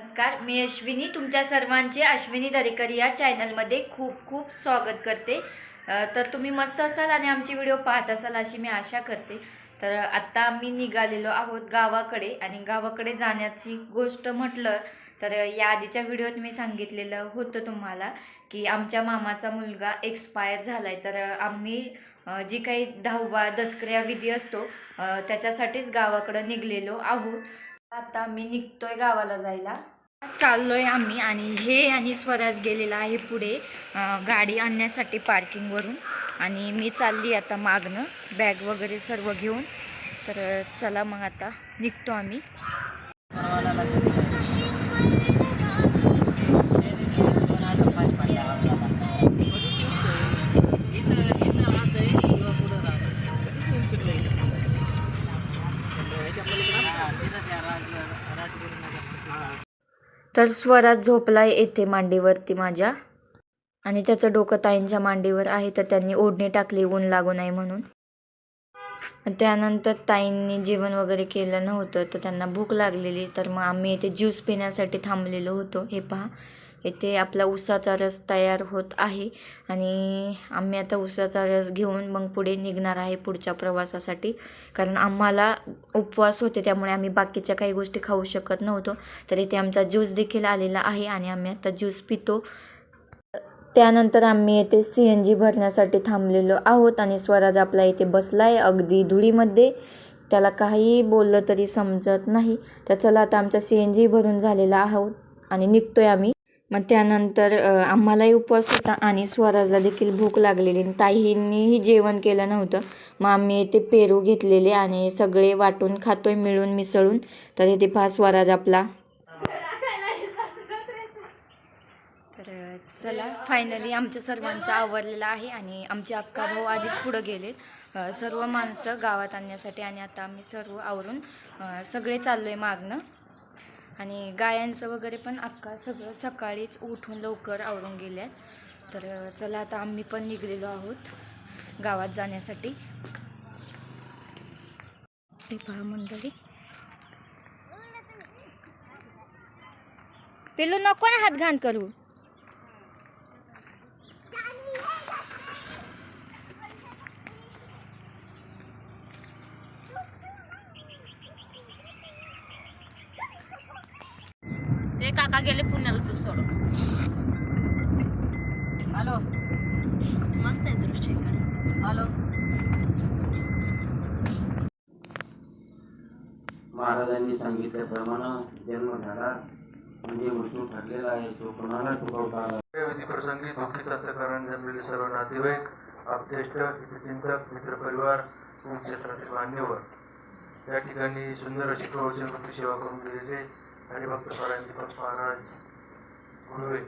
नमस्कार, मी अश्विनी तुमच्या सर्वांचे अश्विनी दरेकर या चॅनलमध्ये खूप खूप स्वागत करते। तर तुम्ही मस्त असाल आणि आमची व्हिडिओ पाहत असाल अशी मी आशा करते। तर आत्ता आम्ही निघालेलो आहोत गावाकडे आणि गावाकडे जाण्याची गोष्ट म्हटलं तर या आधीच्या व्हिडिओत मी सांगितलेलं होतं तुम्हाला की आमच्या मामाचा मुलगा एक्सपायर झाला आहे। तर आम्ही जी काही 10वा दसक्रिया विधी असतो त्याच्यासाठीच गावाकडे निघलेलो आहोत। आता आम्ही निघतोय गावाला जायला, चाललोय आम्ही आणि हे आणि स्वराज गेलेला आहे पुढे गाडी आणण्यासाठी पार्किंगवरून आणि मी चालली आता मागणं बॅग वगैरे सर्व घेऊन। तर चला मग आता निघतो आम्ही। तर स्वराज झोपलाय येथे मांडीवरती माझ्या आणि त्याचं डोकं ताईंच्या मांडीवर आहे, तर त्यांनी ओढणी टाकली ऊन लागू नये म्हणून। त्यानंतर ताईंनी जेवण वगैरे केलं नव्हतं तर त्यांना भूक लागलेली, तर मग आम्ही इथे ज्यूस पिण्यासाठी थांबलेलो होतो। हे पहा, इथे आपला ऊसाचा रस तयार होत आहे आणि आम्ही आता ऊसाचा रस घेऊन मग पुढे निघणार आहे पुढच्या प्रवासासाठी, कारण आम्हाला उपवास होते त्यामुळे आम्ही बाकीच्या काही गोष्टी खाऊ शकत नव्हतो। तर इथे आमचा ज्यूस देखील आलेला आहे आणि आम्ही आता ज्यूस पितो। त्यानंतर आम्ही येथे CNG भरण्यासाठी थांबलेलो आहोत आणि स्वराज आपला इथे बसलाय अगदी धुळीमध्ये, त्याला काही बोललं तरी समजत नाही। तर चला आता आमचा CNG भरून झालेला आहोत आणि निघतोय आम्ही। मग त्यानंतर आम्हालाही उपवास होता आणि स्वराजला देखील भूक लागलेली, ताईंनीही जेवण केलं नव्हतं। मग आम्ही इथे पेरू घेतलेले आणि सगळे वाटून खातोय मिळून मिसळून। तर इथे पहा स्वराज आपला। तर चला फायनली आमचं सर्वांचं आवरलेलं आहे आणि आमचे अक्का भाऊ आधीच पुढं गेलेत सर्व माणसं गावात आणण्यासाठी आणि आता आम्ही सर्व आवरून सगळे चाललोय मागणं। आणि गायांचं वगैरे पण अक्का सगळं सकाळीच उठून लवकर आवरून गेल्यात। तर चला आता आम्ही पण निघलेलो आहोत गावात जाण्यासाठी। हे पहा मंडळी, पेलो नको ना हात घाण करू। ते काका गेले पुण्याला तू सोड। हॅलो, मस्त आहे दृश्य इकडे। हॅलो, महाराजांनी सांगितल्याप्रमाणे जन्म झाला म्हणजे मृत्यू ठरलेला आहे, तो कोणाला चुकवता आला। विधी प्रसंगी दुःखीताचं कारण जमलेले सर्व नातेवाईक, आपतेष्ट, हितचिंतक, मित्रपरिवार, क्षेत्रातील मान्यवर या ठिकाणी सुंदर अशी प्रवचनपत्री सेवा करून गेलेले आणि भक्त दीपक महाराज गुरुवे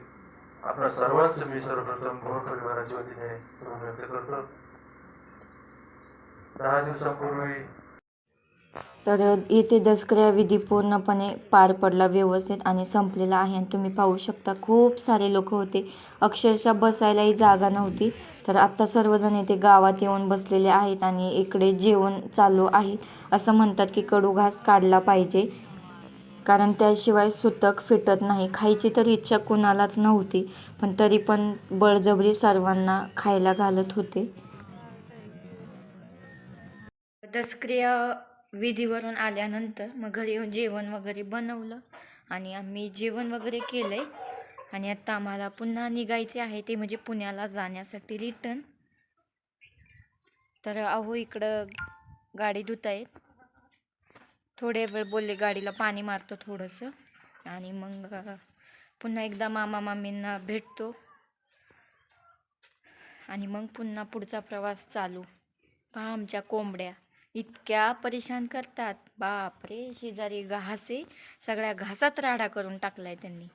आपल्या सर्वांचं मी सर्वप्रथम भोर परिवाराच्या वतीने व्यक्त करतो। 10 दिवसांपूर्वी तर येथे दसक्रिया विधी पूर्णपणे पार पडला व्यवस्थित आणि संपलेला आहे आणि तुम्ही पाहू शकता खूप सारे लोक होते, अक्षरशः बसायलाही जागा नव्हती। तर आत्ता सर्वजण येथे गावात येऊन बसलेले आहेत आणि इकडे जेवण चालू आहे। असं म्हणतात की कडू घास काढला पाहिजे, कारण त्याशिवाय सुतक फिटत नाही। खायची तर इच्छा कुणालाच नव्हती, पण तरी पण बळजबरी सर्वांना खायला घालत होते। दसक्रिया विधीवरून आल्यानंतर मग घरी येऊन जेवण वगैरे बनवलं आणि आम्ही जेवण वगैरे केलंय आणि आता आम्हाला पुन्हा निघायचे आहे, ते म्हणजे पुण्याला जाण्यासाठी रिटर्न। तर अहो इकडं गाडी धुतायत, थोडे वेळ बोलले गाडीला पाणी मारतो थोडंसं आणि मग पुन्हा एकदा मामा मामींना भेटतो आणि मग पुन्हा पुढचा प्रवास चालू। पहा आमच्या कोंबड्या इतक्या परेशान करतात, बापरे। शेजारी घास आहे, सगळ्या घासात राडा करून टाकलाय त्यांनी।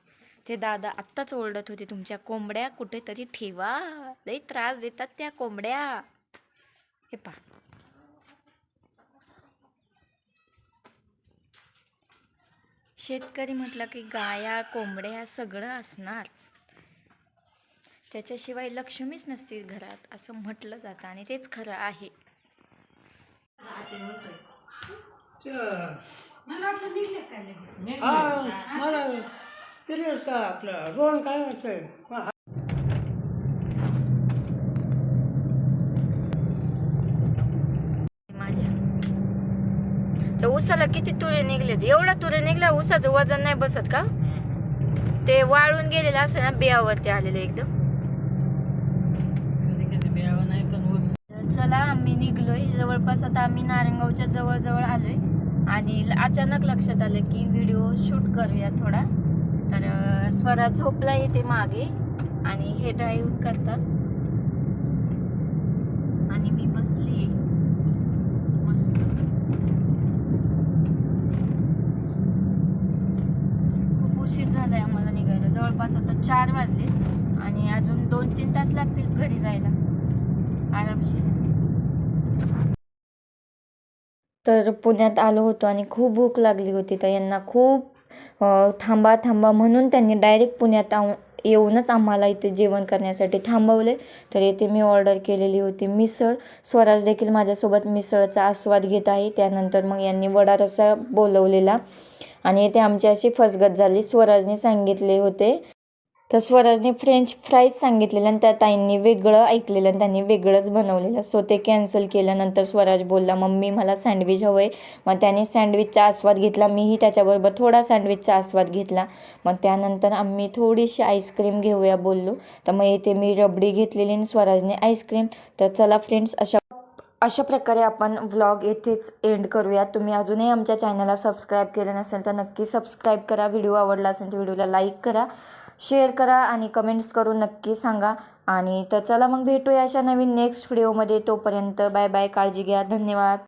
ते दादा आत्ताच ओरडत होते, तुमच्या कोंबड्या कुठेतरी ठेवा, लई त्रास देतात त्या कोंबड्या। हे पहा, शेतकरी म्हटलं की गाया कोंबड्या सगळं असणार, त्याच्याशिवाय लक्ष्मीच नसते घरात असं म्हटलं जातं आणि तेच खरं आहे। मला वाटलं निघले काय किती असतं आपलं रोहन काय वाटतंय माझ्या त्या ऊसाला किती तुरे निघलेत, एवढा तुरे निघला ऊसाचं वजन नाही बसत का? ते वाळून गेलेलं असं ना बियावरती आलेलं एकदम. चला आम्ही निघलोय जवळपास, आता आम्ही नारायणगावच्या जवळ आलोय आणि अचानक लक्षात आलं की व्हिडिओ शूट करूया थोडा. तर स्वराज झोपला येते मागे आणि हे ड्राईव्ह करतात आणि मी बसली मस्त. खूप उशीर झालाय आम्हाला निघायला, जवळपास आता 4 वाजले आणि अजून 2-3 तास लागतील घरी जायला आरामशीर. तर पुण्यात आलो होतो आणि खूप भूक लागली होती, तर यांना खूप थांबा म्हणून त्यांनी डायरेक्ट पुण्यात येऊनच आम्हाला इथे जेवण करण्यासाठी थांबवले. तर इथे मी ऑर्डर केलेली होती मिसळ. स्वराज देखील माझ्यासोबत मिसळचा आस्वाद घेत आहे. त्यानंतर मग यांनी वडा रस्सा बोलवलेला आणि इथे आमची अशी फसगत झाली. स्वराजने सांगितले होते तर स्वराजने फ्रेंच फ्राईज सांगितलेलं आणि त्या ताईंनी वेगळं ऐकलेलं आणि त्यांनी वेगळंच बनवलेलं, सो ते कॅन्सल केल्यानंतर स्वराज बोलला मम्मी मला सँडविच हवं आहे. मग त्याने सँडविचचा आस्वाद घेतला, मीही त्याच्याबरोबर थोडा सँडविचचा आस्वाद घेतला. मग त्यानंतर आम्ही थोडीशी आईस्क्रीम घेऊया बोललो, तर मग इथे मी रबडी घेतलेली आणि स्वराजने आईस्क्रीम. तर चला फ्रेंड्स, अशा प्रकारे आपण व्लॉग येथेच एंड करूया. तुम्ही अजूनही आमच्या चॅनलला सबस्क्राईब केलं नसेल तर नक्की सबस्क्राईब करा. व्हिडिओ आवडला असेल तर व्हिडिओला लाईक करा, शेअर करा आणि कमेंट्स करून नक्की सांगा. आणि तर चला मग भेटूया अशा नवीन नेक्स्ट व्हिडिओमध्ये. तोपर्यंत बाय बाय, काळजी घ्या, धन्यवाद.